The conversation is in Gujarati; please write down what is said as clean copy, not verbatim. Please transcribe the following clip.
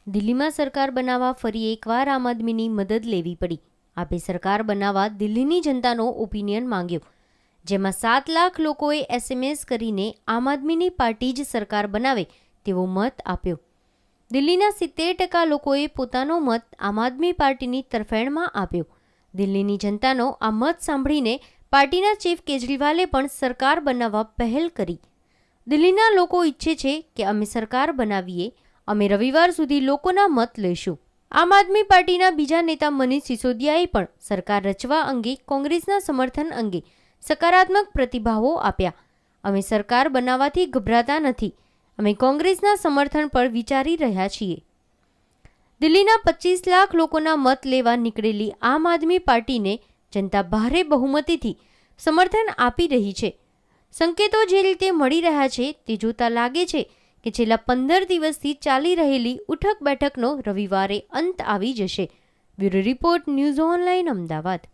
દિલ્હીમાં સરકાર બનાવવા ફરી એકવાર આમ આદમીની મદદ લેવી પડી. આપે સરકાર બનાવવા દિલ્હીની જનતાનો ઓપિનિયન માંગ્યો, જેમાં 7 લાખ લોકોએ SMS કરીને આમ આદમીની પાર્ટી જ સરકાર બનાવે તેવો મત આપ્યો. દિલ્હીના 70% લોકોએ પોતાનો મત આમ આદમી પાર્ટીની તરફેણમાં આપ્યો. દિલ્હીની જનતાનો આ મત સાંભળીને પાર્ટીના ચીફ કેજરીવાલે પણ સરકાર બનાવવા પહેલ કરી. દિલ્હીના લોકો ઈચ્છે છે કે અમે સરકાર બનાવીએ. અમે રવિવાર સુધી લોકોના મત લઈશું. આમ આદમી પાર્ટીના બીજા નેતા મનીષ સિસોદિયાએ પણ સરકાર રચવા અંગે કોંગ્રેસના સમર્થન અંગે સકારાત્મક પ્રતિભાવો આપ્યા. અમે સરકાર બનાવવાથી ગભરાતા નથી. અમે કોંગ્રેસના સમર્થન પર વિચારી રહ્યા છીએ. દિલ્હીના 25 લાખ લોકોના મત લેવા નીકળેલી આમ આદમી પાર્ટીને જનતા ભારે બહુમતીથી સમર્થન આપી રહી છે. સંકેતો જે રીતે મળી રહ્યા છે તે જોતા લાગે છે કે છેલ્લા 15 દિવસથી ચાલી રહેલી ઉઠક બેઠકનો રવિવારે અંત આવી જશે. Bureau report, news online, Ahmedabad.